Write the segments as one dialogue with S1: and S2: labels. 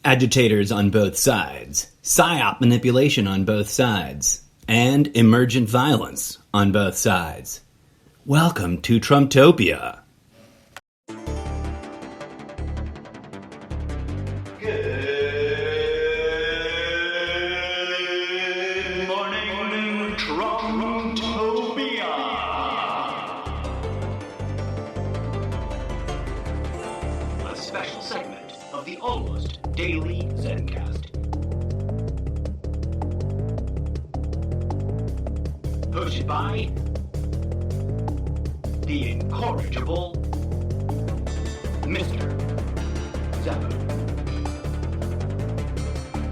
S1: agitators on both sides, psyop manipulation on both sides, and emergent violence on both sides. Welcome to Trumptopia.
S2: Good morning, Trumptopia. A special segment of the almost daily Zencast. Hosted by the incorrigible Mr. Zeppo.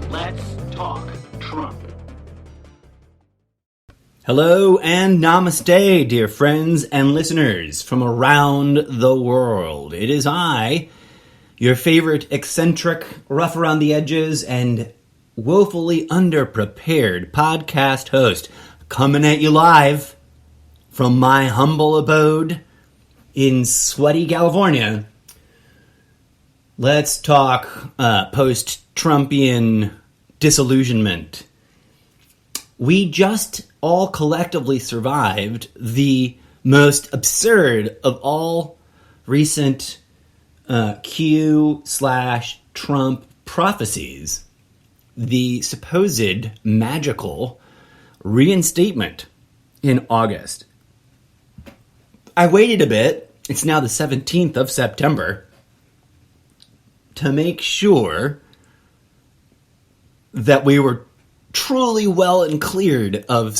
S2: Let's talk Trump.
S1: Hello and namaste, dear friends and listeners from around the world. It is I, your favorite eccentric, rough around the edges, and woefully underprepared podcast host, coming at you live from my humble abode in sweaty California. Let's talk post-Trumpian disillusionment. We just all collectively survived the most absurd of all recent Q/Trump prophecies, the supposed magical reinstatement in August. I waited a bit, it's now the 17th of September, to make sure that we were truly well and cleared of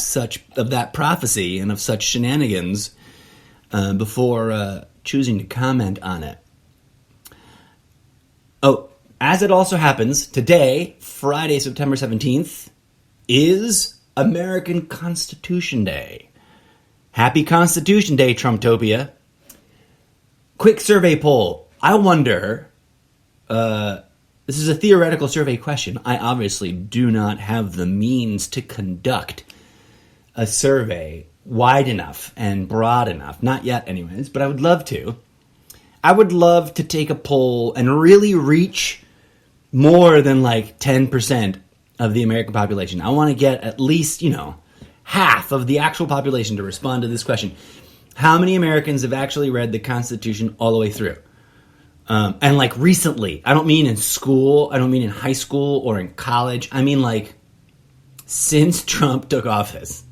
S1: that prophecy and of such shenanigans before choosing to comment on it. Oh, as it also happens, today, Friday, September 17th, is American Constitution Day. Happy Constitution Day, Trumptopia. Quick survey poll. I wonder, this is a theoretical survey question. I obviously do not have the means to conduct a survey wide enough and broad enough. Not yet, anyways, but I would love to. I would love to take a poll and really reach more than like 10% of the American population. I want to get at least, half of the actual population to respond to this question. How many Americans have actually read the Constitution all the way through? And like recently, I don't mean in school, I don't mean in high school or in college. I mean like since Trump took office.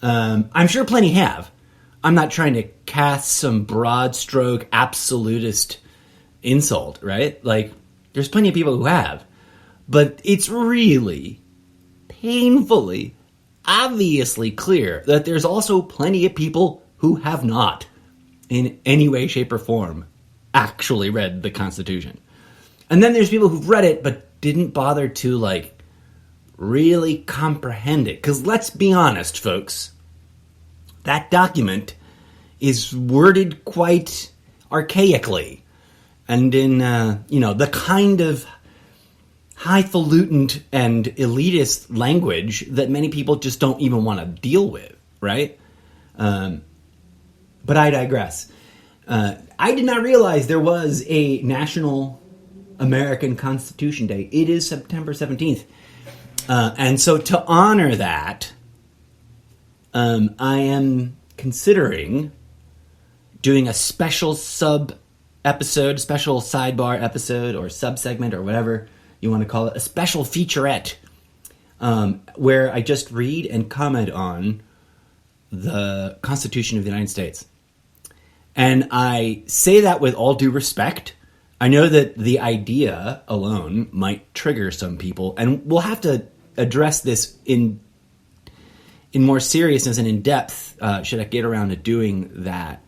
S1: I'm sure plenty have. I'm not trying to cast some broad stroke absolutist insult, right? Like there's plenty of people who have. But it's really painfully, obviously clear that there's also plenty of people who have not, in any way, shape, or form, actually read the Constitution. And then there's people who've read it but didn't bother to, really comprehend it. Because let's be honest, folks, that document is worded quite archaically and in, the kind of highfalutin and elitist language that many people just don't even want to deal with, right? But I digress. I did not realize there was a National American Constitution Day. It is September 17th. And so to honor that, I am considering doing a special sub-episode, special sidebar episode or sub-segment or whatever you want to call it, a special featurette where I just read and comment on the Constitution of the United States. And I say that with all due respect. I know that the idea alone might trigger some people, and we'll have to address this in more seriousness and in depth should I get around to doing that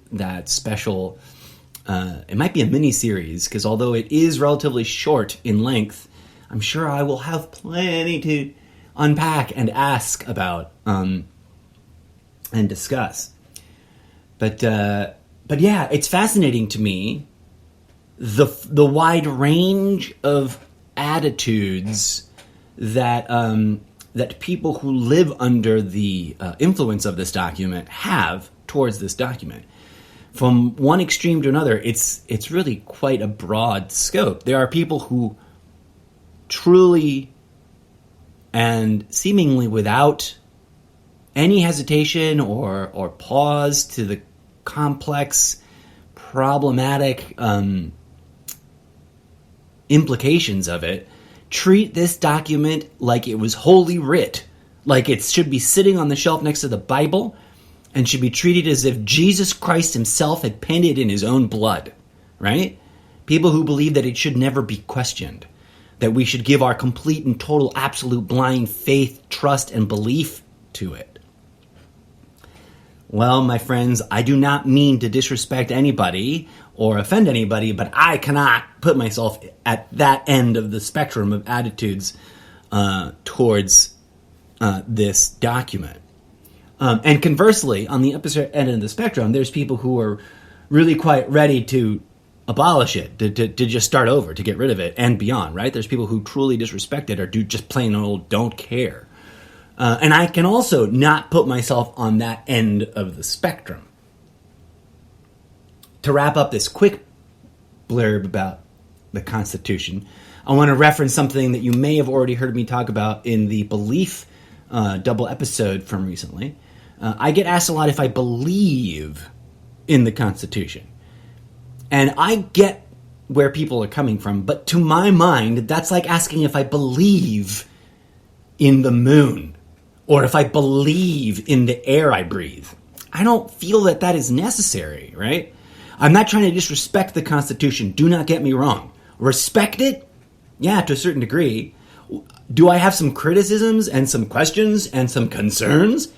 S1: special. It might be a mini-series, because although it is relatively short in length, I'm sure I will have plenty to unpack and ask about and discuss. But yeah, it's fascinating to me the wide range of attitudes that that people who live under the influence of this document have towards this document. From one extreme to another, it's really quite a broad scope. There are people who truly and seemingly without any hesitation or pause to the complex, problematic implications of it, treat this document like it was holy writ, like it should be sitting on the shelf next to the Bible, and should be treated as if Jesus Christ himself had penned it in his own blood, right? People who believe that it should never be questioned, that we should give our complete and total, absolute, blind faith, trust, and belief to it. Well, my friends, I do not mean to disrespect anybody or offend anybody, but I cannot put myself at that end of the spectrum of attitudes towards this document. And conversely, on the opposite end of the spectrum, there's people who are really quite ready to abolish it, to just start over, to get rid of it, and beyond, right? There's people who truly disrespect it or do just plain old don't care. And I can also not put myself on that end of the spectrum. To wrap up this quick blurb about the Constitution, I want to reference something that you may have already heard me talk about in the Belief double episode from recently. I get asked a lot if I believe in the Constitution. And I get where people are coming from, but to my mind, that's like asking if I believe in the moon, or if I believe in the air I breathe. I don't feel that that is necessary, right? I'm not trying to disrespect the Constitution. Do not get me wrong. Respect it? Yeah, to a certain degree. Do I have some criticisms and some questions and some concerns?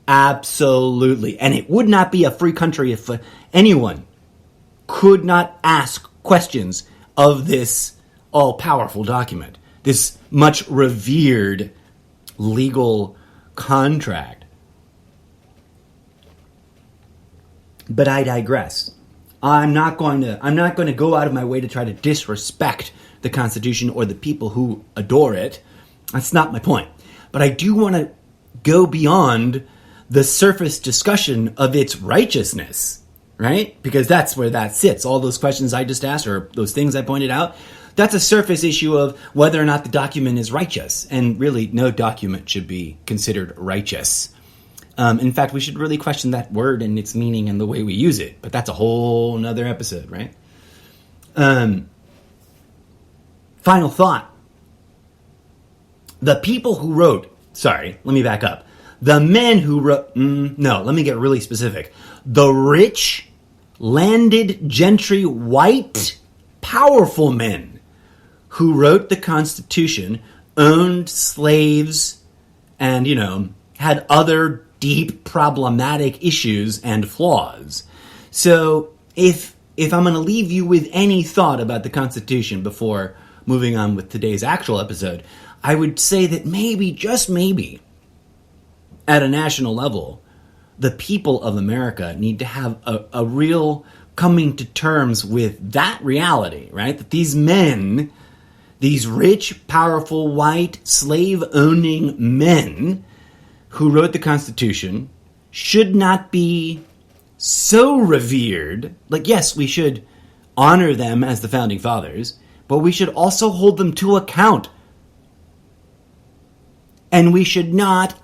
S1: Absolutely. And it would not be a free country if anyone could not ask questions of this all-powerful document, this much revered legal contract. But I digress. I'm not going to go out of my way to try to disrespect the Constitution or the people who adore it. That's not my point. But I do want to go beyond the surface discussion of its righteousness, right? Because that's where that sits. All those questions I just asked, or those things I pointed out, that's a surface issue of whether or not the document is righteous. And really, no document should be considered righteous. In fact, we should really question that word and its meaning and the way we use it. But that's a whole nother episode, right? Final thought. The people who wrote... Sorry, let me back up. The men who wrote... no, let me get really specific. The rich, landed gentry, white, powerful men who wrote the Constitution, owned slaves, and, had other deep problematic issues and flaws. So if I'm going to leave you with any thought about the Constitution before moving on with today's actual episode, I would say that maybe, just maybe, at a national level, the people of America need to have a real coming to terms with that reality, right? That these men, these rich, powerful, white, slave-owning men who wrote the Constitution should not be so revered. Like, yes, we should honor them as the Founding Fathers, but we should also hold them to account. And we should not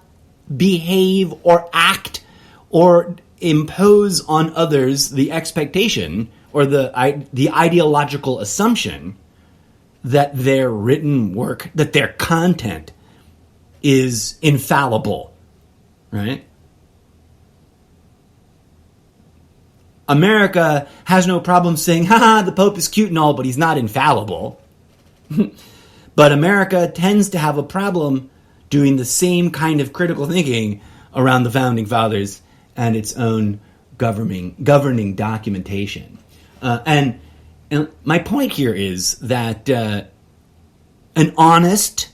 S1: behave or act or impose on others the expectation or the ideological assumption that their written work, that their content is infallible, right? America has no problem saying, the Pope is cute and all, but he's not infallible. But America tends to have a problem doing the same kind of critical thinking around the Founding Fathers and its own governing documentation. And my point here is that an honest,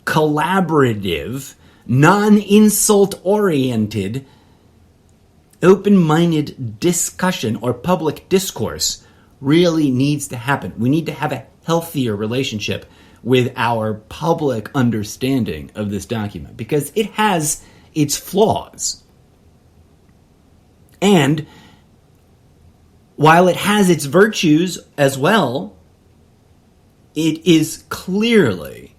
S1: collaborative, non-insult-oriented, open-minded discussion or public discourse really needs to happen. We need to have a healthier relationship with our public understanding of this document because it has its flaws. And while it has its virtues as well, it is clearly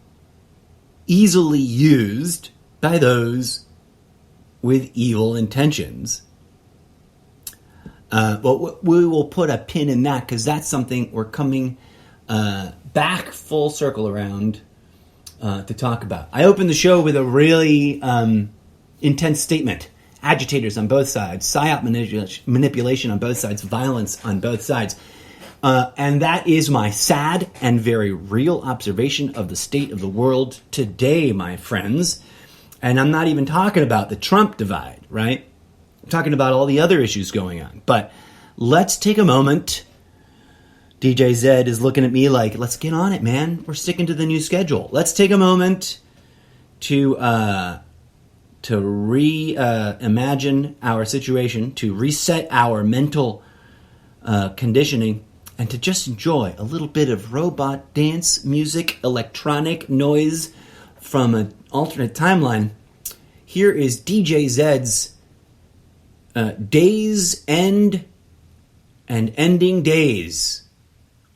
S1: easily used by those with evil intentions. But we will put a pin in that because that's something we're coming back full circle around to talk about. I opened the show with a really intense statement. Agitators on both sides, psyop manipulation on both sides, violence on both sides. And that is my sad and very real observation of the state of the world today, my friends. And I'm not even talking about the Trump divide, right? I'm talking about all the other issues going on. But let's take a moment. DJ Zed is looking at me like, let's get on it, man. We're sticking to the new schedule. Let's take a moment to reimagine our situation, to reset our mental conditioning, and to just enjoy a little bit of robot dance music, electronic noise from an alternate timeline. Here is DJ Zed's Days End and Ending Days.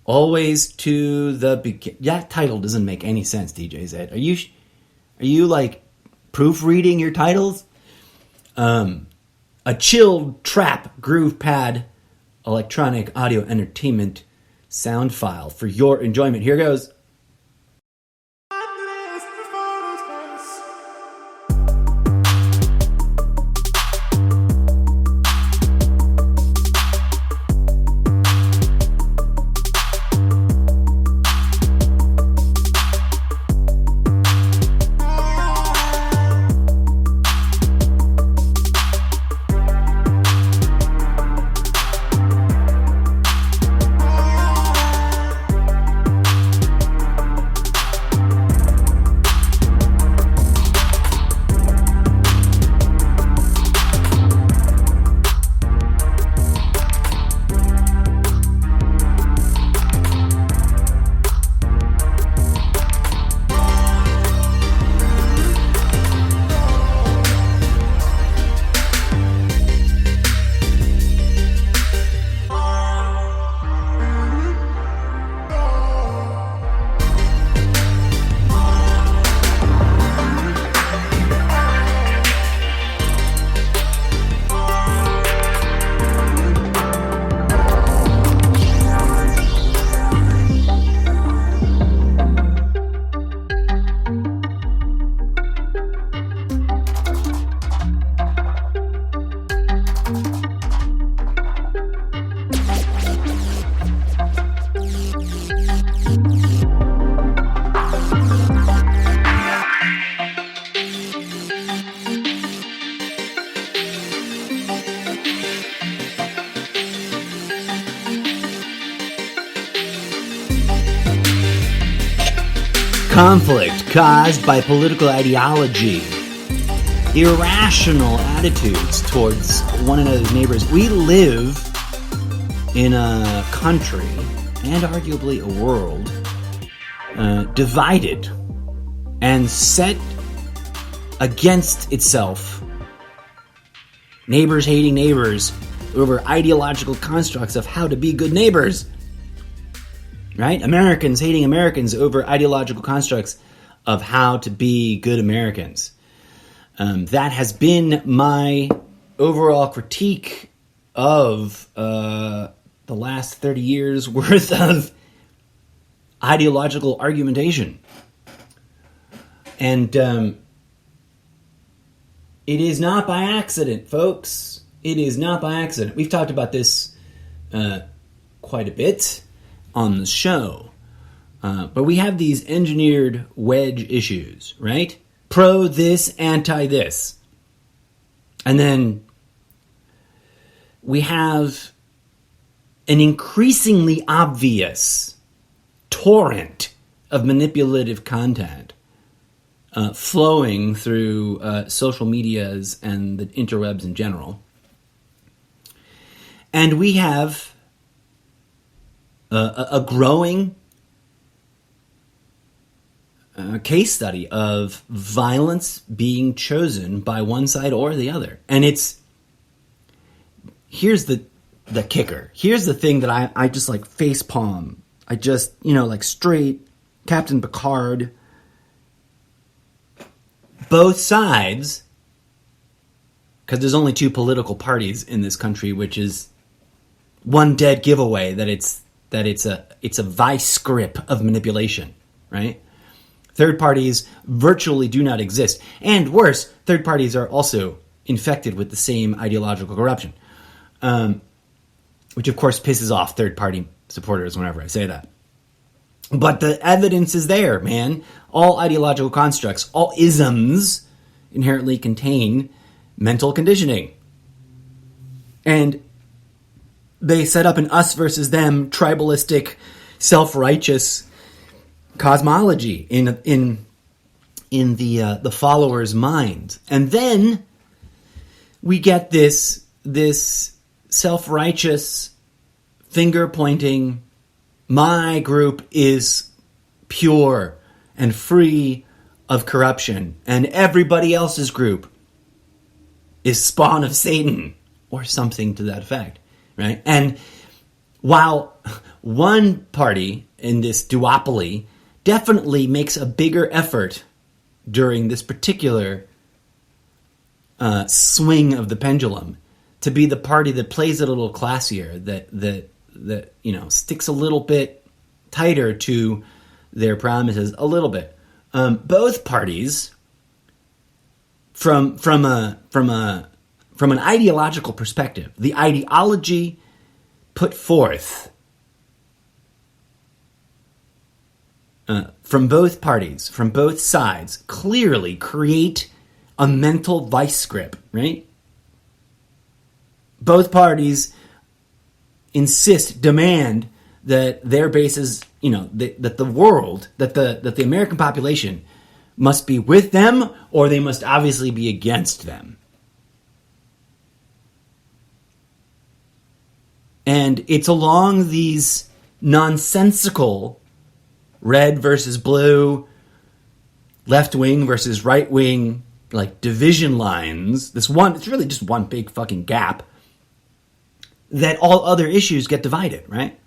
S1: Always to the beginning. That title doesn't make any sense, DJ Zed. Are you like proofreading your titles? A chilled trap groove pad electronic audio entertainment sound file for your enjoyment. Here goes. Conflict caused by political ideology, irrational attitudes towards one another's neighbors. We live in a country, and arguably a world, divided and set against itself. Neighbors hating neighbors over ideological constructs of how to be good neighbors. Right? Americans hating Americans over ideological constructs of how to be good Americans. That has been my overall critique of the last 30 years worth of ideological argumentation. And it is not by accident, folks. It is not by accident. We've talked about this quite a bit on the show. But we have these engineered wedge issues, right? Pro this, anti this. And then we have an increasingly obvious torrent of manipulative content flowing through social medias and the interwebs in general. And we have a growing case study of violence being chosen by one side or the other. And here's the kicker. Here's the thing that I just like face palm. I just, like straight Captain Picard, both sides, because there's only two political parties in this country, which is one dead giveaway that it's a vice grip of manipulation, right? Third parties virtually do not exist. And worse, third parties are also infected with the same ideological corruption, which of course pisses off third party supporters whenever I say that. But the evidence is there, man. All ideological constructs, all isms inherently contain mental conditioning. And they set up an us versus them tribalistic, self-righteous cosmology in the follower's mind. And then we get this self-righteous finger-pointing, my group is pure and free of corruption, and everybody else's group is spawn of Satan, or something to that effect, right? And while one party in this duopoly definitely makes a bigger effort during this particular swing of the pendulum to be the party that plays it a little classier, that sticks a little bit tighter to their promises, a little bit. Both parties, from an ideological perspective, the ideology put forth from both parties, from both sides, clearly create a mental vice grip, right? Both parties demand that their bases, that the world, that the American population must be with them, or they must obviously be against them. And it's along these nonsensical red versus blue, left wing versus right wing, like division lines, it's really just one big fucking gap, that all other issues get divided, right?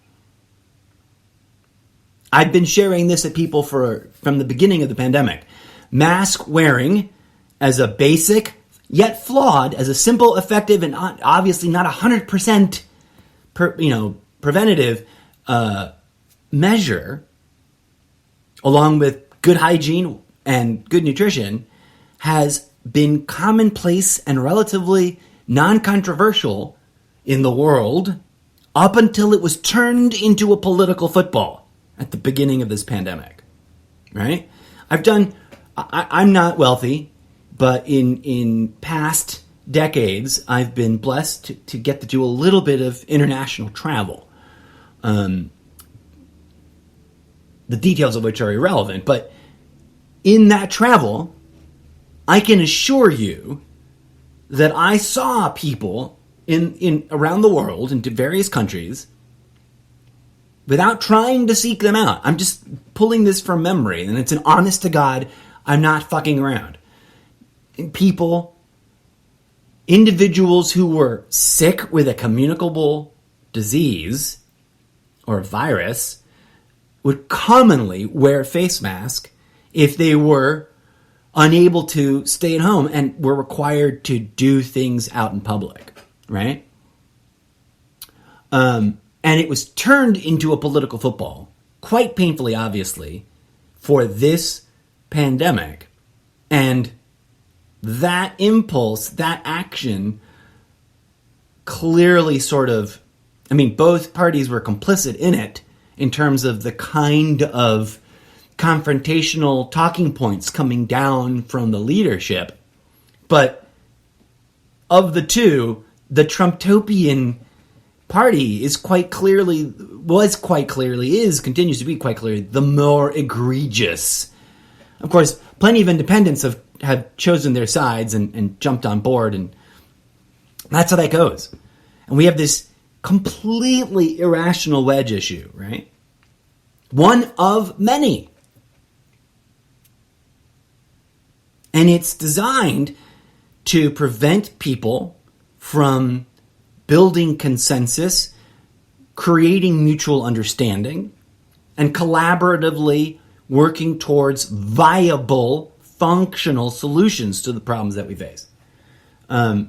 S1: I've been sharing this at people from the beginning of the pandemic. Mask wearing as a basic, yet flawed, as a simple, effective, and obviously not 100% preventative measure, along with good hygiene and good nutrition, has been commonplace and relatively non-controversial in the world up until it was turned into a political football at the beginning of this pandemic, right? I'm not wealthy, but in past decades, I've been blessed to get to do a little bit of international travel. The details of which are irrelevant, but in that travel, I can assure you that I saw people in around the world, into various countries, without trying to seek them out. I'm just pulling this from memory, and it's an honest to God, I'm not fucking around. Individuals who were sick with a communicable disease or a virus would commonly wear a face mask if they were unable to stay at home and were required to do things out in public, right? And it was turned into a political football, quite painfully, obviously, for this pandemic. And that impulse, that action, clearly both parties were complicit in it in terms of the kind of confrontational talking points coming down from the leadership. But of the two, the Trumptopian party continues to be quite clearly the more egregious. Of course, plenty of independents have chosen their sides and jumped on board, and that's how that goes. And we have this completely irrational wedge issue, right? One of many. And it's designed to prevent people from building consensus, creating mutual understanding, and collaboratively working towards viable, functional solutions to the problems that we face. But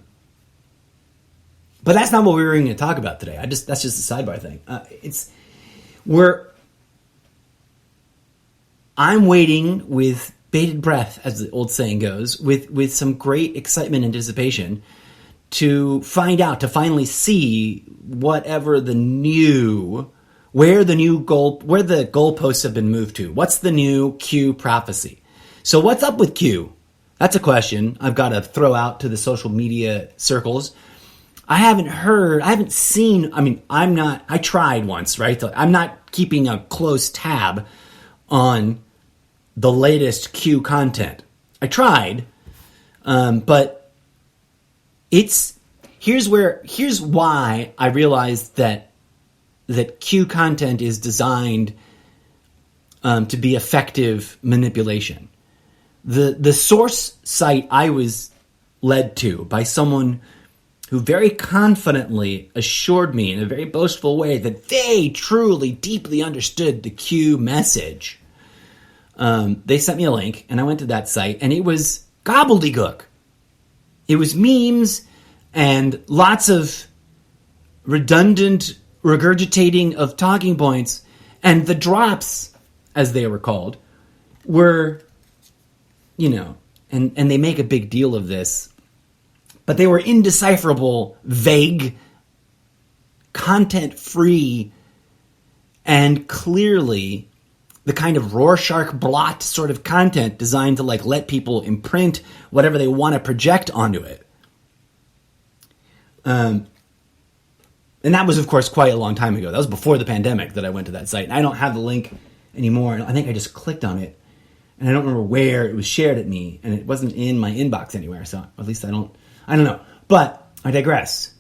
S1: that's not what we were going to talk about today. That's just a sidebar thing. I'm waiting with bated breath, as the old saying goes, with some great excitement and anticipation to find out, to finally see whatever the new, where the goalposts have been moved to. What's the new Q prophecy? So what's up with Q? That's a question I've got to throw out to the social media circles. I haven't seen, I tried once, right? I'm not keeping a close tab on the latest Q content. I tried, but here's why I realized that Q content is designed to be effective manipulation. The source site I was led to by someone who very confidently assured me in a very boastful way that they truly, deeply understood the Q message. They sent me a link, and I went to that site, and it was gobbledygook. It was memes and lots of redundant regurgitating of talking points, and the drops, as they were called, were, and they make a big deal of this, but they were indecipherable, vague, content-free, and clearly the kind of Rorschach blot sort of content designed to let people imprint whatever they want to project onto it. And that was, of course, quite a long time ago. That was before the pandemic that I went to that site. And I don't have the link anymore. I think I just clicked on it. And I don't remember where it was shared at me. And it wasn't in my inbox anywhere. So at least I don't know. But I digress.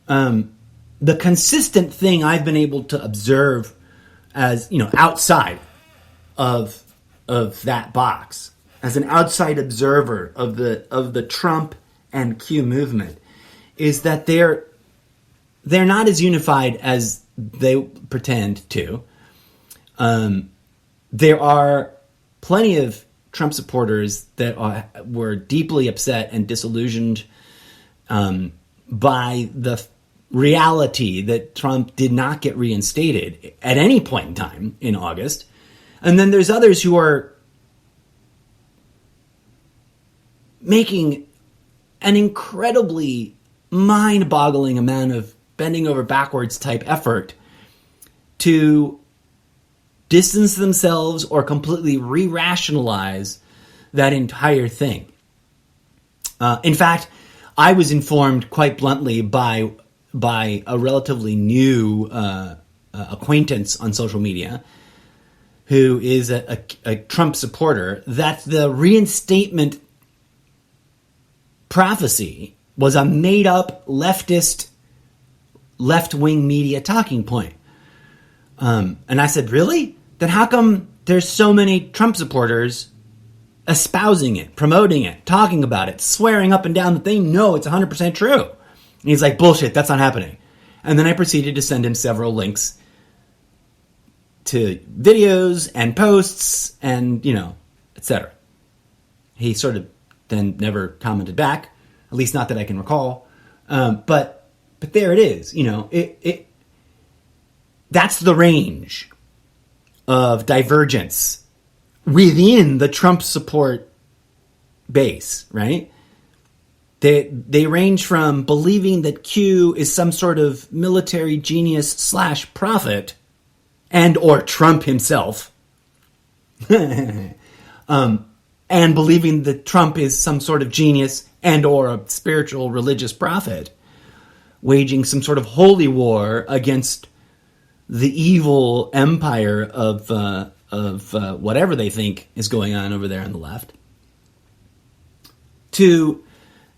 S1: The consistent thing I've been able to observe as, outside of that box, as an outside observer of the Trump and Q movement, is that they're not as unified as they pretend to. There are plenty of Trump supporters that were deeply upset and disillusioned by the reality that Trump did not get reinstated at any point in time in August. And then there's others who are making an incredibly mind-boggling amount of bending over backwards type effort to distance themselves or completely re-rationalize that entire thing. In fact, I was informed quite bluntly by a relatively new acquaintance on social media who is a Trump supporter that the reinstatement prophecy was a made-up leftist, left-wing media talking point. And I said, really? Then how come there's so many Trump supporters espousing it, promoting it, talking about it, swearing up and down that they know it's 100% true? And he's like, bullshit, that's not happening. And then I proceeded to send him several links to videos and posts and, etc. He sort of then never commented back, at least not that I can recall. But there it is. That's the range of divergence within the Trump support base, right? They range from believing that Q is some sort of military genius / prophet and or Trump himself, and believing that Trump is some sort of genius and or a spiritual religious prophet, waging some sort of holy war against the evil empire of whatever they think is going on over there on the left, to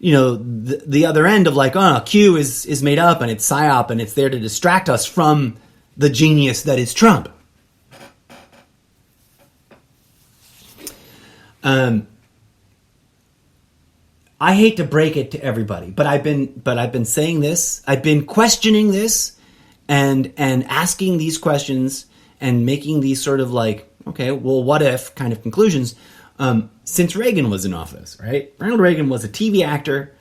S1: the other end of Q is made up and it's psyop and it's there to distract us from the genius that is Trump. I hate to break it to everybody, but I've been saying this. I've been questioning this and asking these questions and making these sort of okay, well, what if kind of conclusions. Since Reagan was in office, right? Ronald Reagan was a TV actor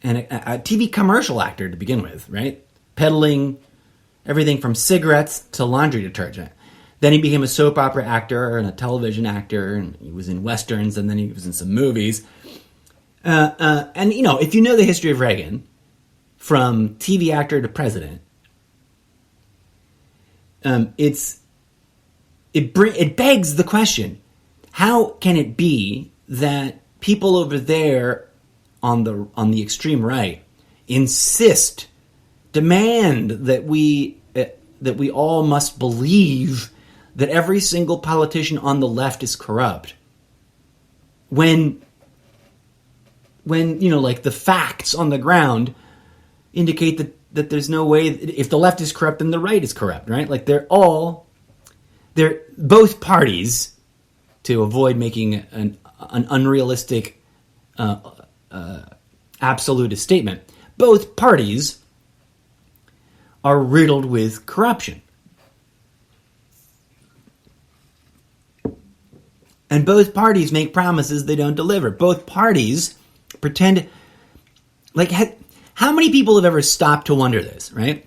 S1: and a TV commercial actor to begin with, right? Peddling everything from cigarettes to laundry detergent. Then he became a soap opera actor and a television actor, and he was in westerns, and then he was in some movies. And, you know, if you know the history of Reagan, from TV actor to president, it begs the question, how can it be that people over there on the extreme right demand that we all must believe that every single politician on the left is corrupt, when you know, like, the facts on the ground indicate that there's no way, if the left is corrupt, then the right is corrupt, right? Like, they're both parties, to avoid making an unrealistic absolutist statement, both parties are riddled with corruption. And both parties make promises they don't deliver. Both parties pretend, like, how many people have ever stopped to wonder this, right?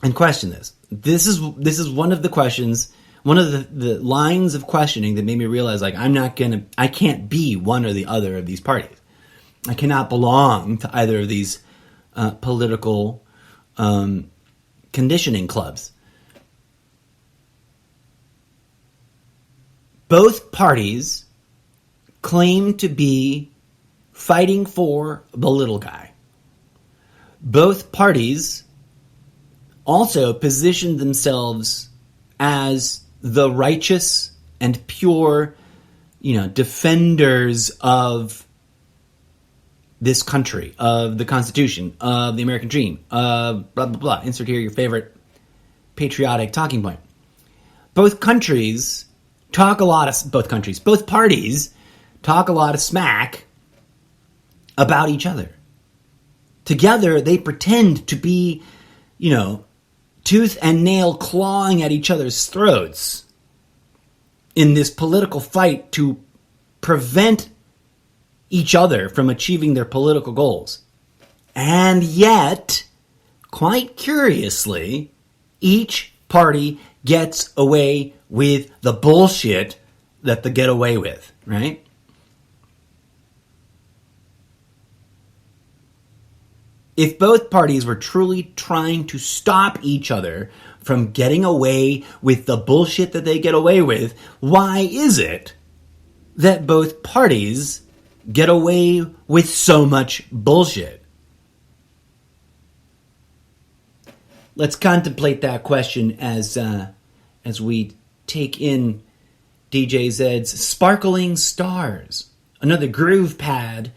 S1: And question this. This is one of the questions, one of the lines of questioning that made me realize, like, I can't be one or the other of these parties. I cannot belong to either of these political conditioning clubs. Both parties claim to be fighting for the little guy. Both parties also position themselves as the righteous and pure, you know, defenders of this country, of the Constitution, of the American dream, of blah, blah, blah. Insert here your favorite patriotic talking point. Both parties talk a lot of smack about each other. Together, they pretend to be, you know, tooth and nail clawing at each other's throats in this political fight to prevent each other from achieving their political goals. And yet, quite curiously, each party gets away with the bullshit that they get away with, right? If both parties were truly trying to stop each other from getting away with the bullshit that they get away with, why is it that both parties get away with so much bullshit? Let's contemplate that question as we take in DJ Zed's Sparkling Stars, another groove pad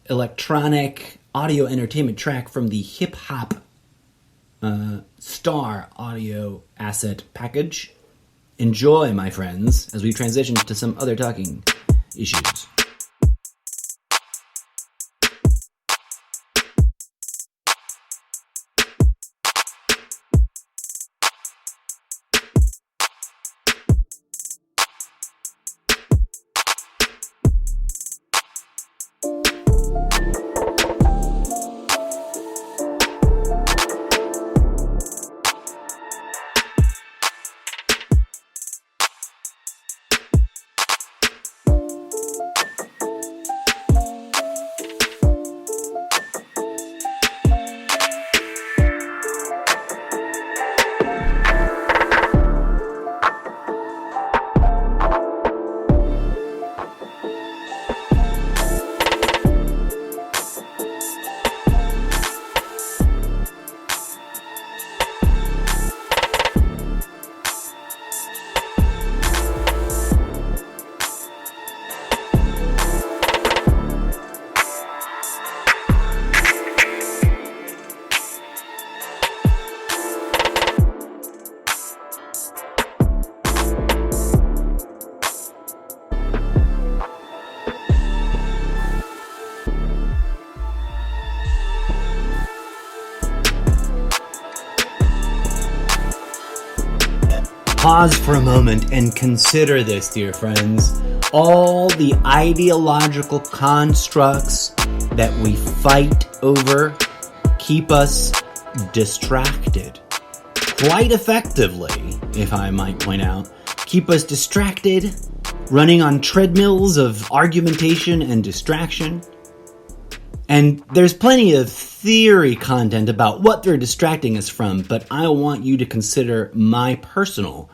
S1: electronic audio entertainment track from the hip hop Star audio asset package. Enjoy, my friends, as we transition to some other talking issues. Pause for a moment and consider this, dear friends. All the ideological constructs that we fight over keep us distracted. Quite effectively, if I might point out. Keep us distracted, running on treadmills of argumentation and distraction. And there's plenty of theory content about what they're distracting us from, but I want you to consider my personal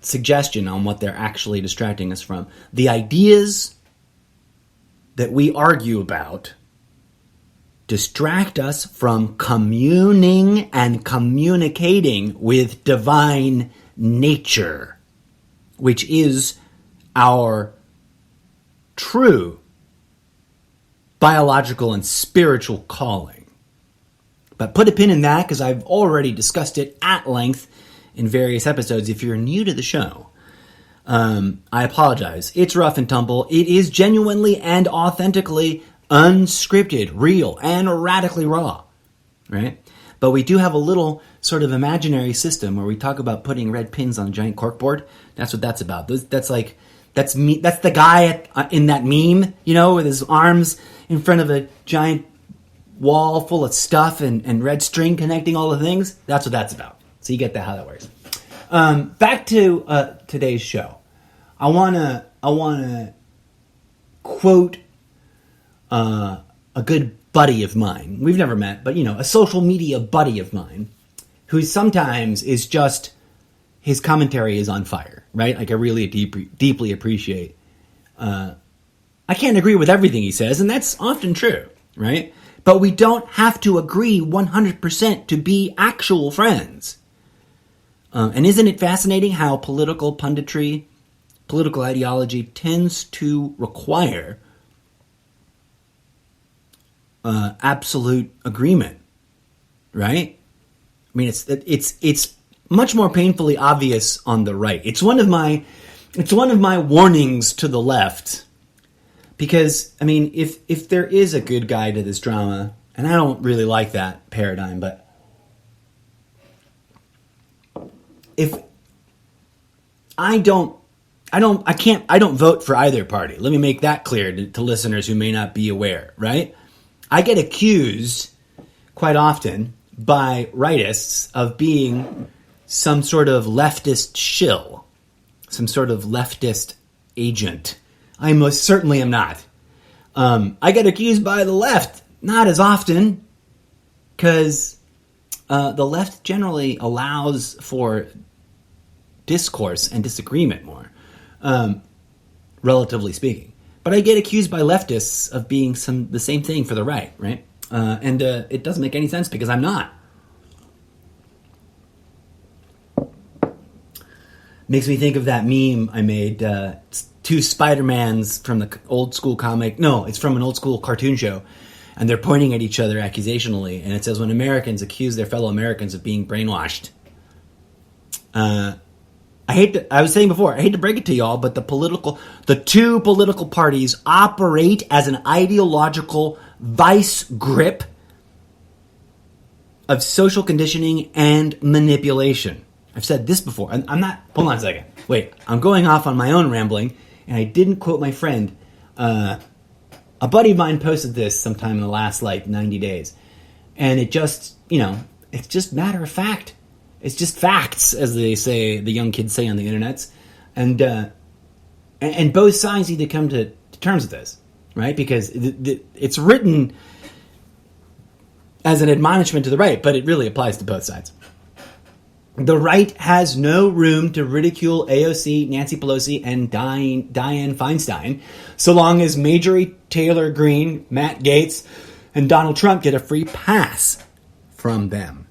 S1: suggestion on what they're actually distracting us from. The ideas that we argue about distract us from communing and communicating with divine nature, which is our true biological and spiritual calling. But put a pin in that, because I've already discussed it at length in various episodes. If you're new to the show, I apologize. It's rough and tumble. It is genuinely and authentically unscripted, real, and radically raw, right? But we do have a little sort of imaginary system where we talk about putting red pins on a giant corkboard. That's what that's about. That's me. That's the guy in that meme, with his arms in front of a giant wall full of stuff and red string connecting all the things. That's what that's about. So you get how that works. Back to today's show. I wanna quote a good buddy of mine. We've never met, but a social media buddy of mine, who sometimes is just, his commentary is on fire, right? Like I really deeply appreciate. I can't agree with everything he says, and that's often true, right? But we don't have to agree 100% to be actual friends. And isn't it fascinating how political punditry, political ideology tends to require absolute agreement, right? I mean, it's much more painfully obvious on the right. It's one of my warnings to the left, because I mean, if there is a good guy to this drama, and I don't really like that paradigm, but if I don't vote for either party. Let me make that clear to listeners who may not be aware, right? I get accused quite often by rightists of being some sort of leftist shill, some sort of leftist agent. I most certainly am not. I get accused by the left, not as often, because the left generally allows for discourse and disagreement more, relatively speaking. But I get accused by leftists of being the same thing for the right? And it doesn't make any sense, because I'm not. Makes me think of that meme I made, two Spider-Mans from the old school comic. No, it's from an old school cartoon show. And they're pointing at each other accusationally. And it says, when Americans accuse their fellow Americans of being brainwashed. I was saying before, I hate to break it to y'all, but the two political parties operate as an ideological vice grip of social conditioning and manipulation. I've said this before. I'm not... Hold on a second. Wait, I'm going off on my own rambling, and I didn't quote my friend. A buddy of mine posted this sometime in the last, 90 days. And it just, it's just matter of fact. It's just facts, as they say, the young kids say on the internets. And both sides need to come to terms with this, right? Because it's written as an admonishment to the right, but it really applies to both sides. The right has no room to ridicule AOC, Nancy Pelosi, and Dianne Feinstein, so long as Marjorie Taylor Greene, Matt Gaetz, and Donald Trump get a free pass from them.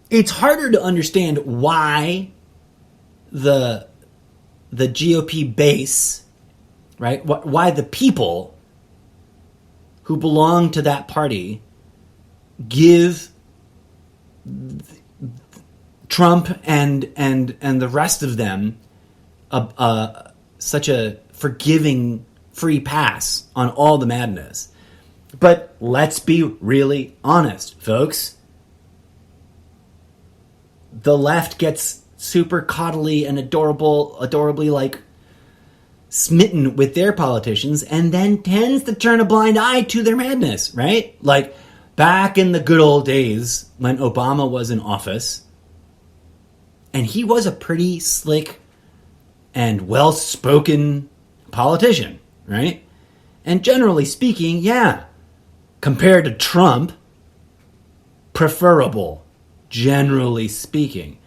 S1: It's harder to understand why the GOP base, right? Why the people who belong to that party give Trump and the rest of them such a forgiving free pass on all the madness. But let's be really honest, folks. the left gets super coddly and adorably like smitten with their politicians, and then tends to turn a blind eye to their madness, right? Like back in the good old days when Obama was in office, and he was a pretty slick and well-spoken politician, right? And generally speaking, yeah, compared to Trump, preferable, generally speaking.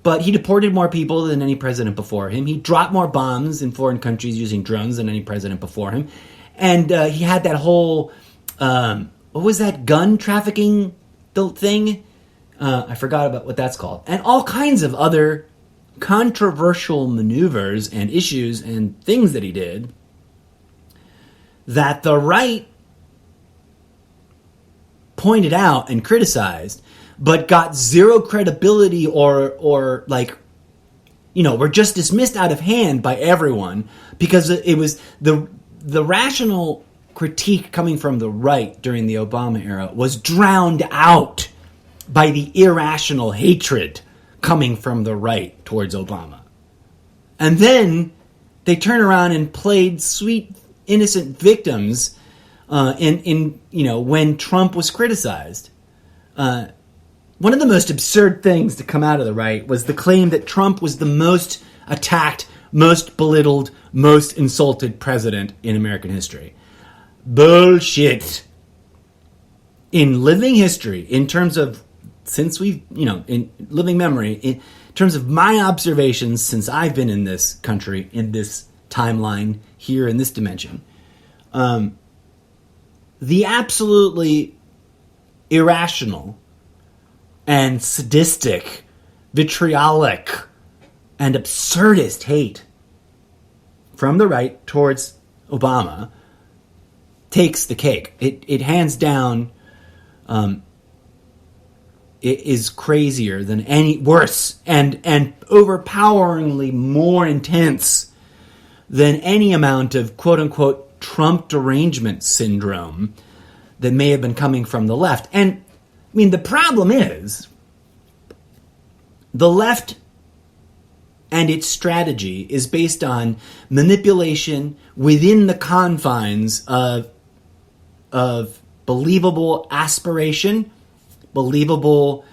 S1: But he deported more people than any president before him. He dropped more bombs in foreign countries using drones than any president before him. And he had that whole, what was that, gun trafficking thing? I forgot about what that's called. And all kinds of other controversial maneuvers and issues and things that he did that the right pointed out and criticized, but got zero credibility or like, were just dismissed out of hand by everyone because it was the rational critique coming from the right during the Obama era was drowned out by the irrational hatred coming from the right towards Obama. And then they turn around and played sweet, innocent victims when Trump was criticized. One of the most absurd things to come out of the right was the claim that Trump was the most attacked, most belittled, most insulted president in American history. Bullshit. In living history, in terms of, since in living memory, in terms of my observations since I've been in this country, in this timeline, here in this dimension, the absolutely irrational and sadistic, vitriolic, and absurdist hate from the right towards Obama takes the cake. It hands down it is crazier than any, worse and overpoweringly more intense than any amount of quote-unquote Trump derangement syndrome that may have been coming from the left. And I mean, the problem is the left and its strategy is based on manipulation within the confines of believable aspiration, believable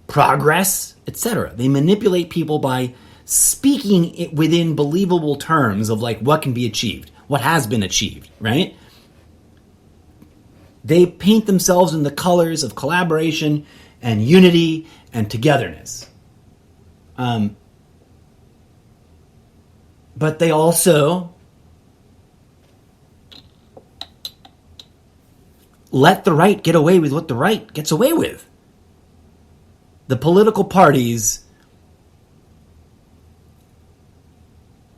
S1: progress, etc. They manipulate people by speaking it within believable terms of like what can be achieved, what has been achieved, right? They paint themselves in the colors of collaboration and unity and togetherness. But they also let the right get away with what the right gets away with. The political parties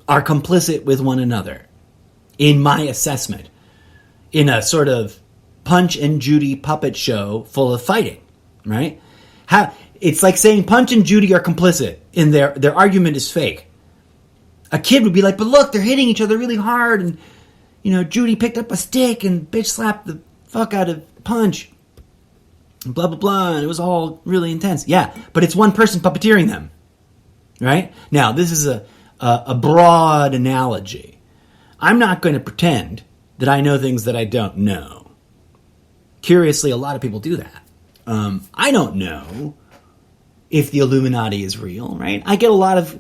S1: are complicit with one another, in my assessment, in a sort of Punch and Judy puppet show full of fighting, right? It's like saying Punch and Judy are complicit in their argument is fake. A kid would be like, but look, they're hitting each other really hard, and Judy picked up a stick and bitch slapped the fuck out of Punch, and blah blah blah, and it was all really intense. Yeah, but it's one person puppeteering them, right? Now, this is a broad analogy. I'm not going to pretend that I know things that I don't know. Curiously, a lot of people do that. I don't know if the Illuminati is real, right? I get a lot of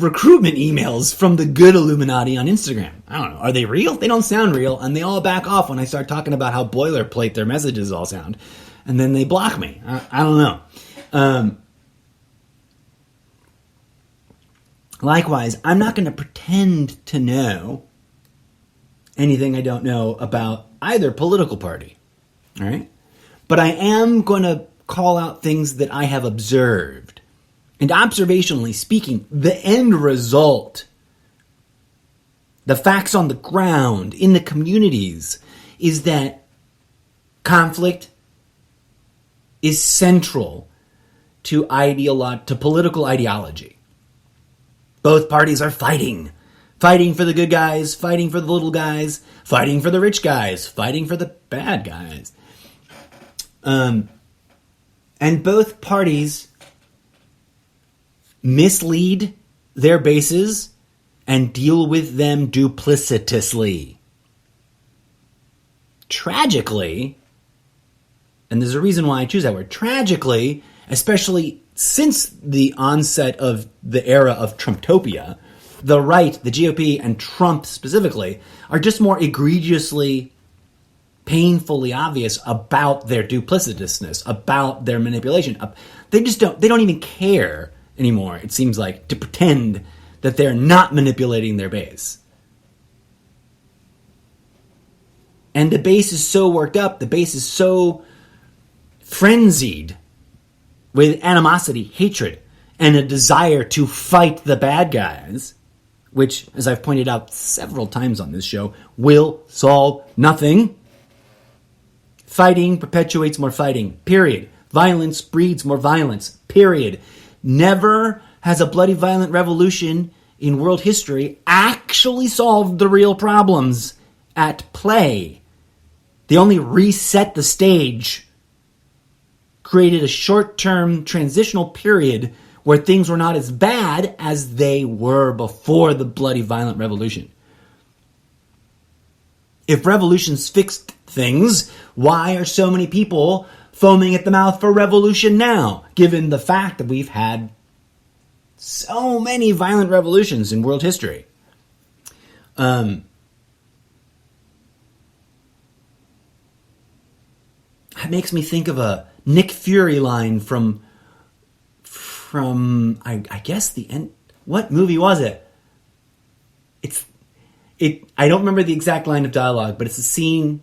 S1: recruitment emails from the good Illuminati on Instagram. I don't know. Are they real? They don't sound real, and they all back off when I start talking about how boilerplate their messages all sound, and then they block me. I don't know. Likewise, I'm not going to pretend to know anything I don't know about either political party, all right? But I am going to call out things that I have observed. And observationally speaking, the end result, the facts on the ground, in the communities, is that conflict is central to political ideology. Both parties are fighting for the good guys, fighting for the little guys, fighting for the rich guys, fighting for the bad guys. And both parties mislead their bases and deal with them duplicitously. Tragically, and there's a reason why I choose that word, tragically, especially since the onset of the era of Trumptopia, the right, the GOP, and Trump specifically, are just more egregiously, painfully obvious about their duplicitousness, about their manipulation. They don't even care anymore, it seems like, to pretend that they're not manipulating their base. And the base is so worked up, the base is so frenzied with animosity, hatred, and a desire to fight the bad guys, which, as I've pointed out several times on this show, will solve nothing. Fighting perpetuates more fighting, period. Violence breeds more violence, period. Never has a bloody violent revolution in world history actually solved the real problems at play. They only reset the stage, created a short-term transitional period where things were not as bad as they were before the bloody violent revolution. If revolutions fixed things, why are so many people foaming at the mouth for revolution now, given the fact that we've had so many violent revolutions in world history? It makes me think of a Nick Fury line from I guess the end. What movie was it? I don't remember the exact line of dialogue, but it's a scene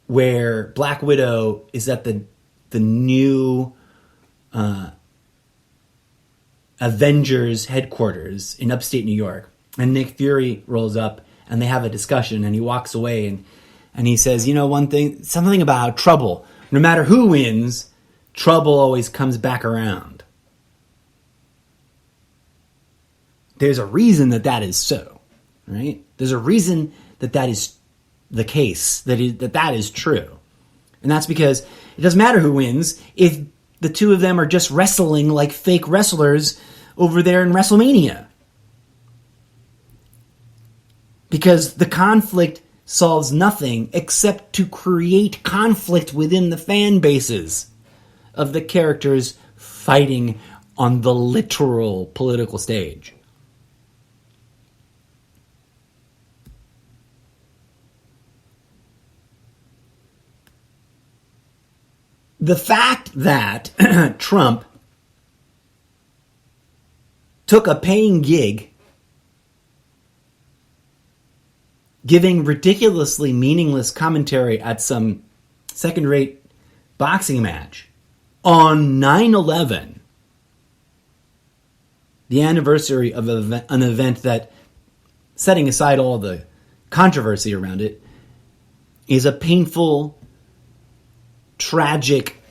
S1: where Black Widow is at the new Avengers headquarters in upstate New York, and Nick Fury rolls up and they have a discussion, and he walks away and he says, one thing, something about trouble. No matter who wins, trouble always comes back around. There's a reason that is so, right? There's a reason that is the case, that is true. And that's because it doesn't matter who wins if the two of them are just wrestling like fake wrestlers over there in WrestleMania. Because the conflict solves nothing except to create conflict within the fan bases of the characters fighting on the literal political stage. The fact that Trump took a paying gig giving ridiculously meaningless commentary at some second-rate boxing match on 9/11, the anniversary of an event that, setting aside all the controversy around it, is a painful, tragic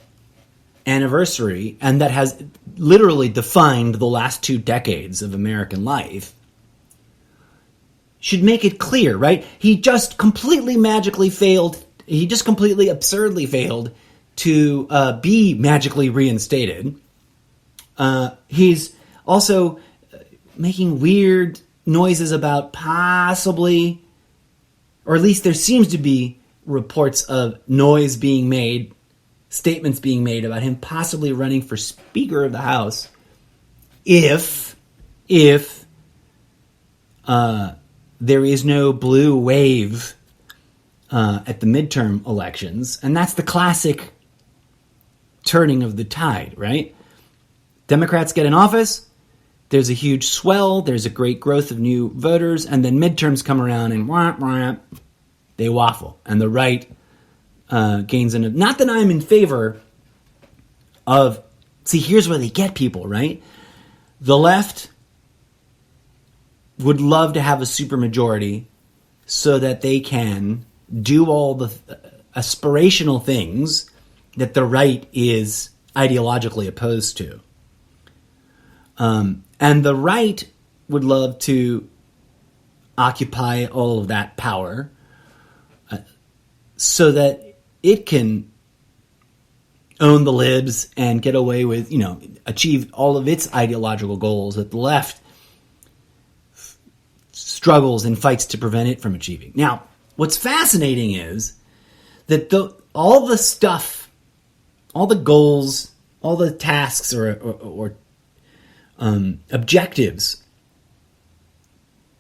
S1: anniversary, and that has literally defined the last 2 decades of American life, should make it clear, right? He just completely absurdly failed to be magically reinstated. He's also making weird noises about possibly, or at least there seems to be reports of noise being made, statements being made about him possibly running for Speaker of the House if there is no blue wave at the midterm elections. And that's the classic turning of the tide, right? Democrats get in office, there's a huge swell, there's a great growth of new voters, and then midterms come around and they waffle. And the right gains in. Not that I'm in favor of, see, here's where they get people, right? The left would love to have a supermajority so that they can do all the aspirational things that the right is ideologically opposed to. And the right would love to occupy all of that power so that it can own the libs and get away with, achieve all of its ideological goals that the left struggles and fights to prevent it from achieving. Now, what's fascinating is that all the stuff, all the goals, all the tasks or objectives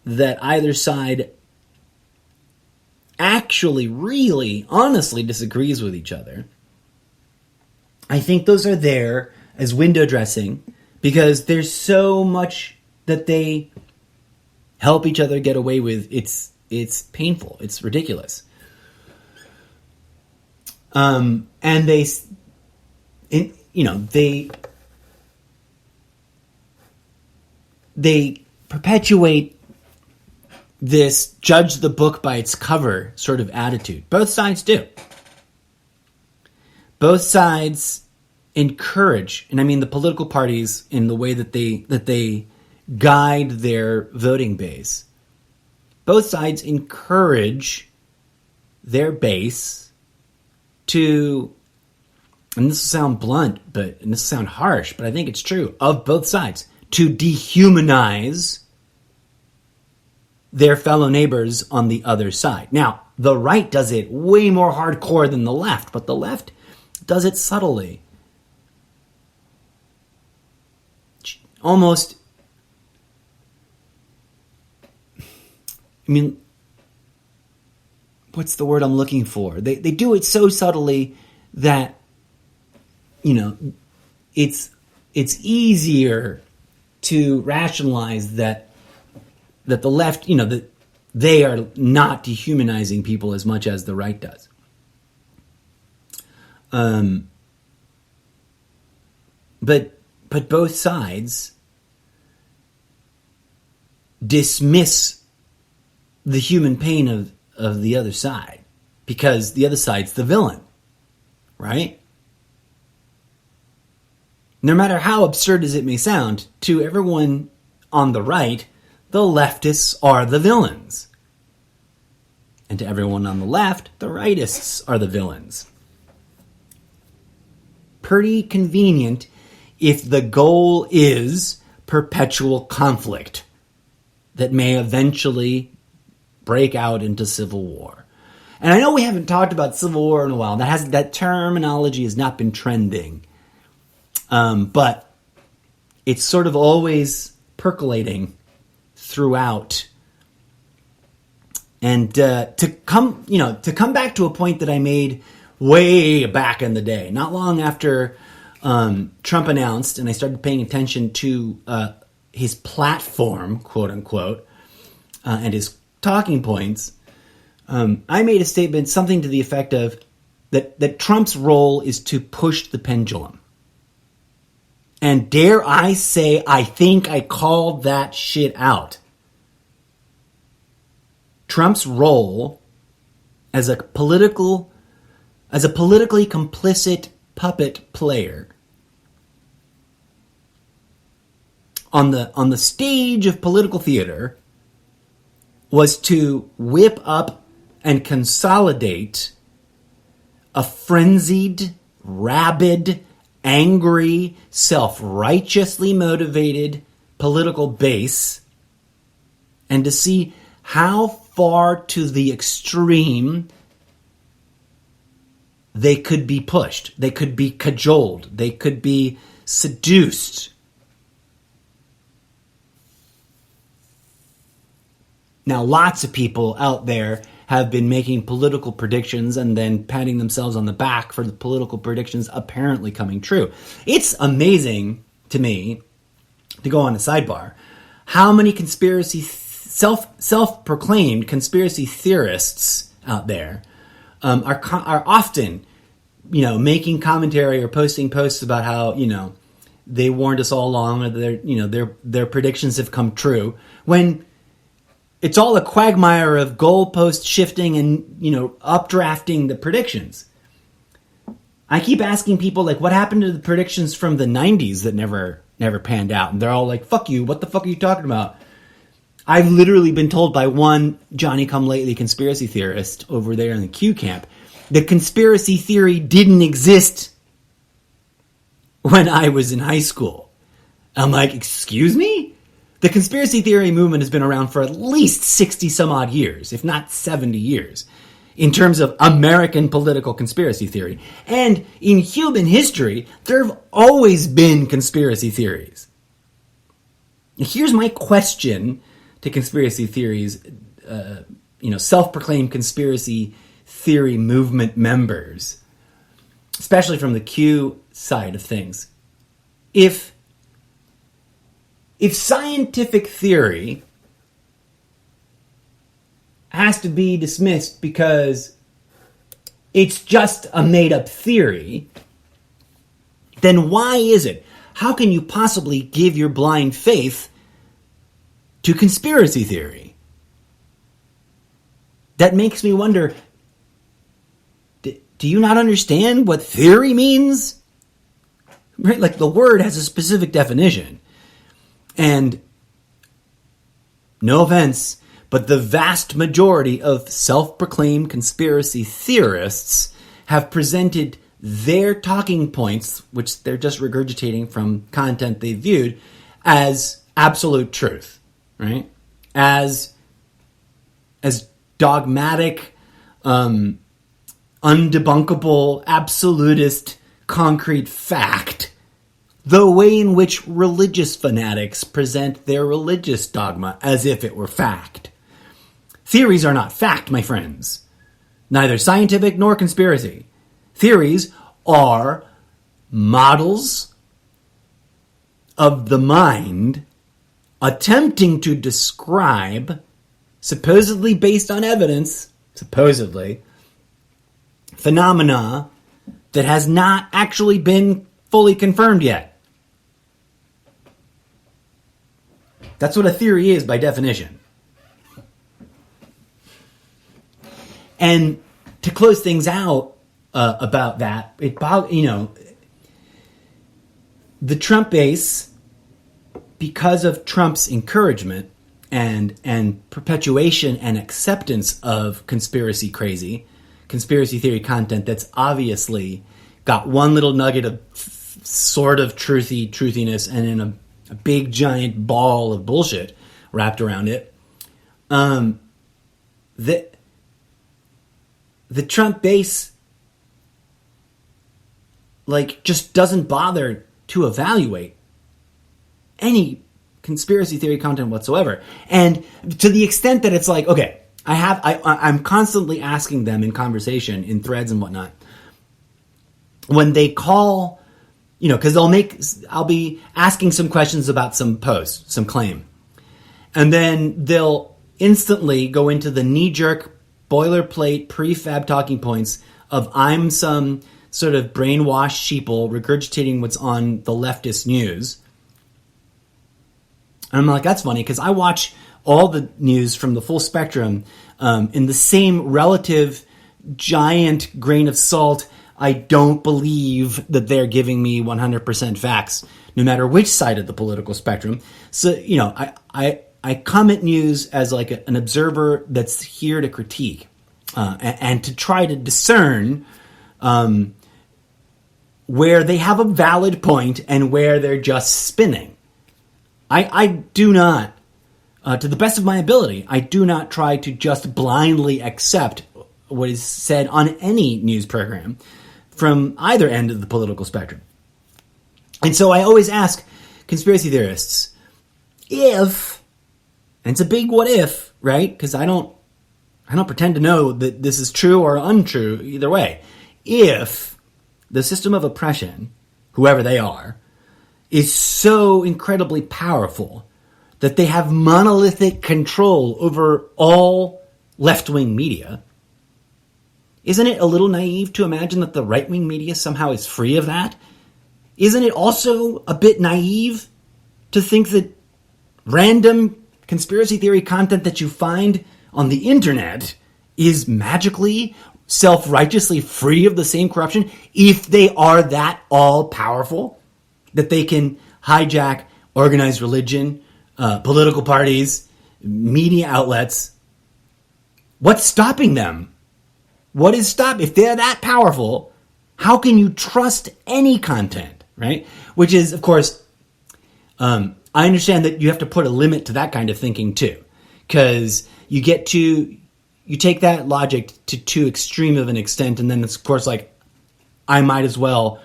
S1: that either side actually, really, honestly disagrees with each other, I think those are there as window dressing because there's so much that they help each other get away with. It's painful. It's ridiculous. And they perpetuate this judge the book by its cover sort of attitude. Both sides do. Both sides encourage, and I mean the political parties in the way that they guide their voting base. Both sides encourage their base to, and this will sound blunt, and this will sound harsh, but I think it's true, of both sides, to dehumanize their fellow neighbors on the other side. Now, the right does it way more hardcore than the left, but the left does it subtly. Almost, what's the word I'm looking for? They do it so subtly that, it's easier to rationalize that the left, that they are not dehumanizing people as much as the right does. But both sides dismiss the human pain of the other side because the other side's the villain, right? No matter how absurd as it may sound, to everyone on the right, the leftists are the villains. And to everyone on the left, the rightists are the villains. Pretty convenient if the goal is perpetual conflict that may eventually break out into civil war. And I know we haven't talked about civil war in a while. That terminology has not been trending. But it's sort of always percolating throughout. And to come back to a point that I made way back in the day, not long after Trump announced, and I started paying attention to his platform, quote unquote, and his talking points, I made a statement, something to the effect of that Trump's role is to push the pendulum. And dare I say, I think I called that shit out. Trump's role as a politically complicit puppet player on the stage of political theater was to whip up and consolidate a frenzied, rabid, angry, self-righteously motivated political base, and to see how far to the extreme they could be pushed, they could be cajoled, they could be seduced. Now, lots of people out there have been making political predictions and then patting themselves on the back for the political predictions apparently coming true. It's amazing to me, to go on a sidebar, how many self-proclaimed conspiracy theorists out there are often, making commentary or posting posts about how, they warned us all along, or their predictions have come true, when it's all a quagmire of goalpost shifting and, updrafting the predictions. I keep asking people, what happened to the predictions from the 90s that never panned out? And they're all like, fuck you, what the fuck are you talking about? I've literally been told by one Johnny-come-lately conspiracy theorist over there in the Q camp that conspiracy theory didn't exist when I was in high school. I'm like, excuse me? The conspiracy theory movement has been around for at least 60 some odd years, if not 70 years, in terms of American political conspiracy theory. And in human history, there have always been conspiracy theories. Here's my question to conspiracy theories, self-proclaimed conspiracy theory movement members, especially from the Q side of things. If scientific theory has to be dismissed because it's just a made-up theory, then why is it? How can you possibly give your blind faith to conspiracy theory? That makes me wonder, do you not understand what theory means? Right? Like, the word has a specific definition. And no offense, but the vast majority of self-proclaimed conspiracy theorists have presented their talking points, which they're just regurgitating from content they viewed, as absolute truth, right? As dogmatic, undebunkable, absolutist, concrete fact, the way in which religious fanatics present their religious dogma as if it were fact. Theories are not fact, my friends. Neither scientific nor conspiracy. Theories are models of the mind attempting to describe, supposedly based on evidence, phenomena that has not actually been fully confirmed yet. That's what a theory is by definition. And to close things out about that, the Trump base, because of Trump's encouragement and perpetuation and acceptance of conspiracy theory content that's obviously got one little nugget of sort of truthiness and then a big giant ball of bullshit wrapped around it. The Trump base just doesn't bother to evaluate any conspiracy theory content whatsoever. And to the extent that it's like, okay, I'm constantly asking them in conversation, in threads and whatnot, when they call, because I'll be asking some questions about some post, some claim. And then they'll instantly go into the knee-jerk, boilerplate, prefab talking points of I'm some sort of brainwashed sheeple regurgitating what's on the leftist news. And I'm like, that's funny, because I watch all the news from the full spectrum in the same relative giant grain of salt. I don't believe that they're giving me 100% facts, no matter which side of the political spectrum. So, I come at news as like an observer that's here to critique and to try to discern where they have a valid point and where they're just spinning. I do not, to the best of my ability, I do not try to just blindly accept what is said on any news program from either end of the political spectrum. And so I always ask conspiracy theorists, if, and it's a big what if, right? Because I don't pretend to know that this is true or untrue either way. If the system of oppression, whoever they are, is so incredibly powerful that they have monolithic control over all left-wing media, isn't it a little naive to imagine that the right-wing media somehow is free of that? Isn't it also a bit naive to think that random conspiracy theory content that you find on the internet is magically, self-righteously free of the same corruption if they are that all-powerful that they can hijack organized religion, political parties, media outlets? What's stopping them? What is stopping? If they're that powerful, how can you trust any content right? Which is, of course, I understand that you have to put a limit to that kind of thinking too, because you take that logic to too extreme of an extent, and then it's, of course, like, I might as well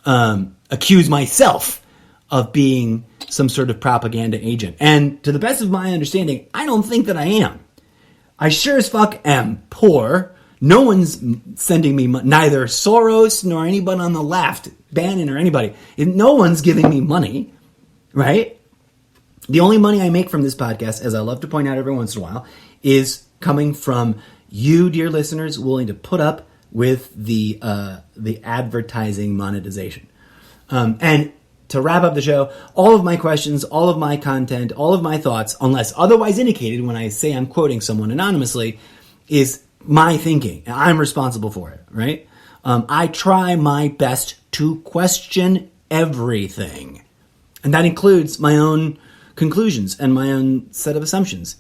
S1: accuse myself of being some sort of propaganda agent. And to the best of my understanding, I don't think that I am. I sure as fuck am poor. No one's sending me money, neither Soros nor anybody on the left, Bannon or anybody. No one's giving me money, right? The only money I make from this podcast, as I love to point out every once in a while, is coming from you, dear listeners, willing to put up with the advertising monetization. And to wrap up the show, all of my questions, all of my content, all of my thoughts, unless otherwise indicated when I say I'm quoting someone anonymously, is my thinking. And I'm responsible for it, right? I try my best to question everything. And that includes my own conclusions and my own set of assumptions,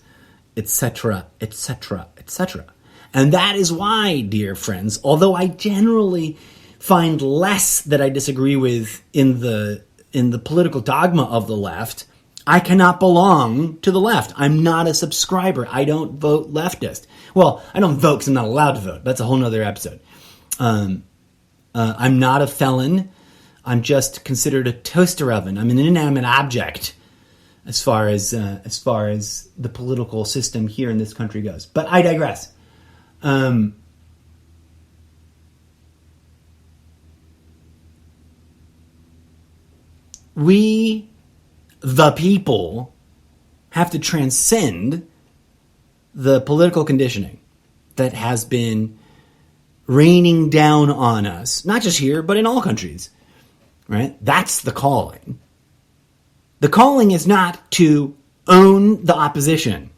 S1: etc., etc., etc. And that is why, dear friends, although I generally find less that I disagree with in the political dogma of the left, I cannot belong to the left. I'm not a subscriber. I don't vote leftist. Well, I don't vote because I'm not allowed to vote. That's a whole nother episode. I'm not a felon. I'm just considered a toaster oven. I'm an inanimate object as far as the political system here in this country goes. But I digress. We, the people, have to transcend the political conditioning that has been raining down on us, not just here, but in all countries, right? That's the calling. The calling is not to own the opposition.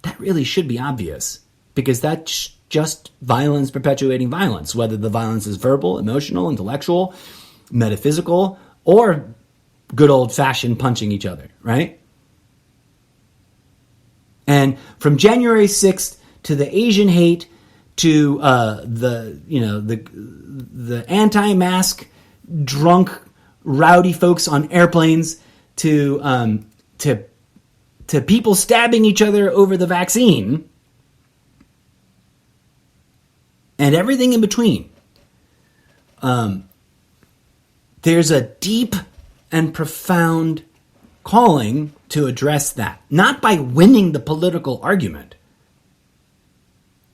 S1: That really should be obvious, because that's just violence perpetuating violence, whether the violence is verbal, emotional, intellectual, metaphysical, or good old-fashioned punching each other, right? And from January 6th to the Asian hate to the anti-mask drunk rowdy folks on airplanes to people stabbing each other over the vaccine and everything in between. There's a deep and profound calling to address that. Not by winning the political argument,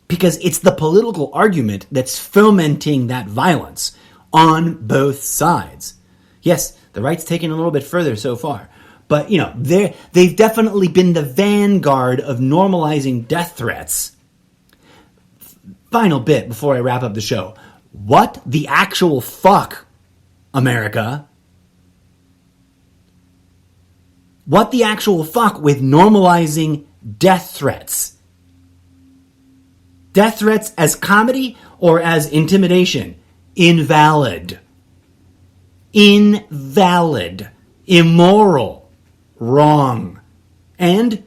S1: because it's the political argument that's fomenting that violence on both sides. Yes, the right's taken a little bit further so far, but they've definitely been the vanguard of normalizing death threats. Final bit before I wrap up the show. What the actual fuck, America? What the actual fuck with normalizing death threats? Death threats as comedy or as intimidation? Invalid. Invalid. Immoral. Wrong. And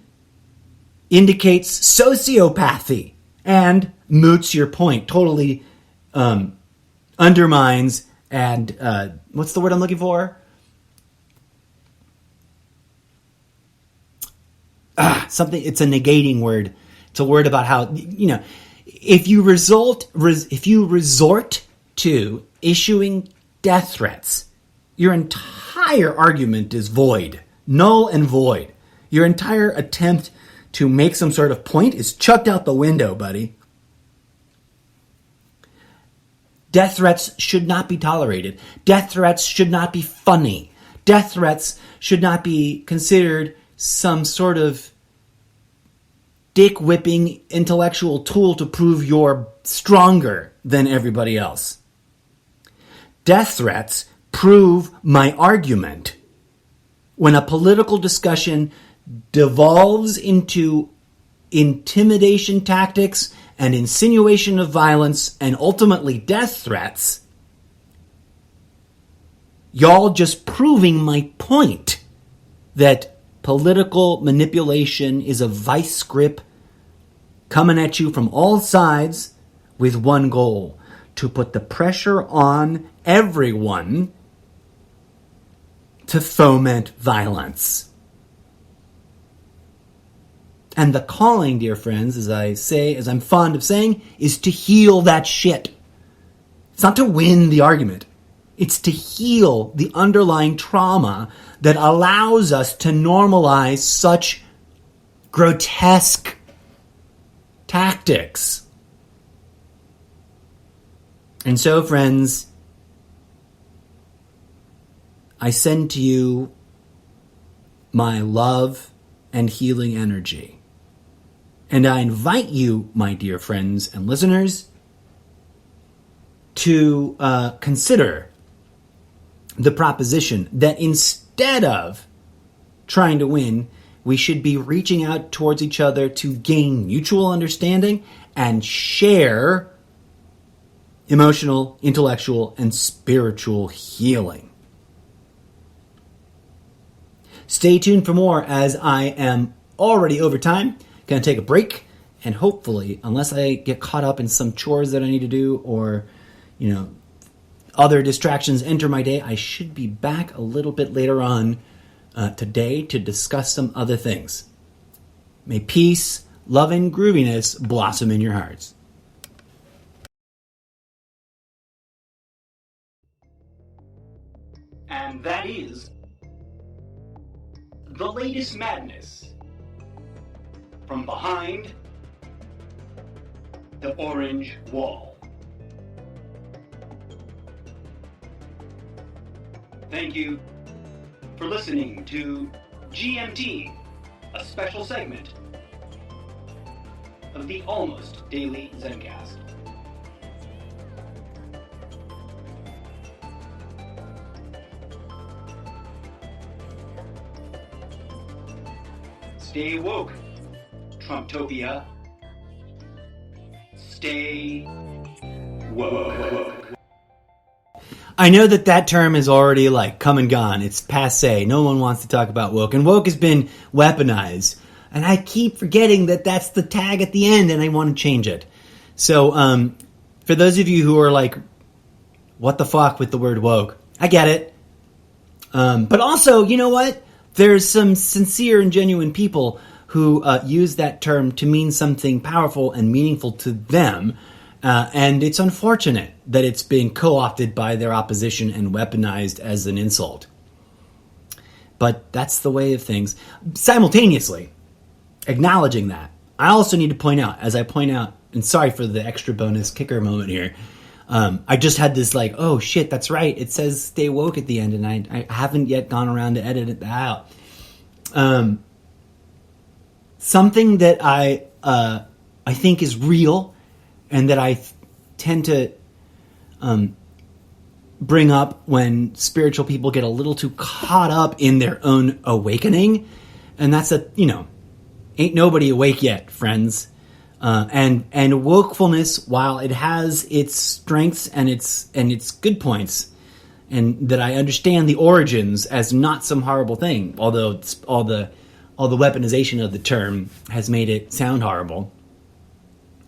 S1: indicates sociopathy and moots your point. Totally undermines and what's the word I'm looking for? Something. It's a negating word. It's a word about how if you resort to issuing death threats, your entire argument is void, null and void. Your entire attempt to make some sort of point is chucked out the window, buddy. Death threats should not be tolerated. Death threats should not be funny. Death threats should not be considered some sort of dick-whipping intellectual tool to prove you're stronger than everybody else. Death threats prove my argument. When a political discussion devolves into intimidation tactics and insinuation of violence and ultimately death threats, y'all just proving my point that political manipulation is a vice grip coming at you from all sides with one goal: to put the pressure on everyone to foment violence. And the calling, dear friends, as I'm fond of saying, is to heal that shit. It's not to win the argument. It's to heal the underlying trauma that allows us to normalize such grotesque tactics. And so, friends, I send to you my love and healing energy. And I invite you, my dear friends and listeners, to consider the proposition that instead of trying to win, we should be reaching out towards each other to gain mutual understanding and share emotional, intellectual, and spiritual healing. Stay tuned for more, as I am already over time. Going to take a break, and hopefully, unless I get caught up in some chores that I need to do or, other distractions enter my day, I should be back a little bit later on today to discuss some other things. May peace, love, and grooviness blossom in your hearts.
S2: And that is the latest madness from behind the orange wall. Thank you for listening to GMT, a special segment of the Almost Daily Zencast. Stay woke, Trumptopia. Stay woke.
S1: I know that term is already come and gone. It's passé. No one wants to talk about woke. And woke has been weaponized. And I keep forgetting that that's the tag at the end, and I want to change it. So, for those of you who are like, what the fuck with the word woke? I get it. But also, you know what? There's some sincere and genuine people who use that term to mean something powerful and meaningful to them. And it's unfortunate that it's been co-opted by their opposition and weaponized as an insult. But that's the way of things. Simultaneously, acknowledging that, I also need to point out, and sorry for the extra bonus kicker moment here, I just had this oh shit, that's right, it says stay woke at the end, and I haven't yet gone around to edit that out. Something that I think is real, and that I tend to bring up when spiritual people get a little too caught up in their own awakening, and that's ain't nobody awake yet, friends. And wokefulness, while it has its strengths and its good points, and that I understand the origins as not some horrible thing, although it's all the weaponization of the term has made it sound horrible.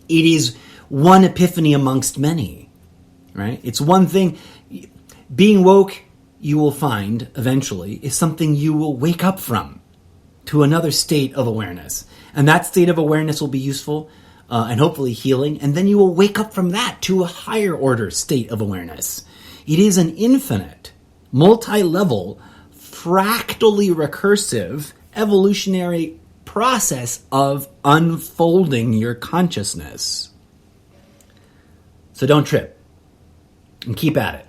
S1: It is one epiphany amongst many, right? It's one thing. Being woke, you will find eventually, is something you will wake up from to another state of awareness. And that state of awareness will be useful and hopefully healing. And then you will wake up from that to a higher order state of awareness. It is an infinite, multi-level, fractally recursive, evolutionary process of unfolding your consciousness. So don't trip and keep at it.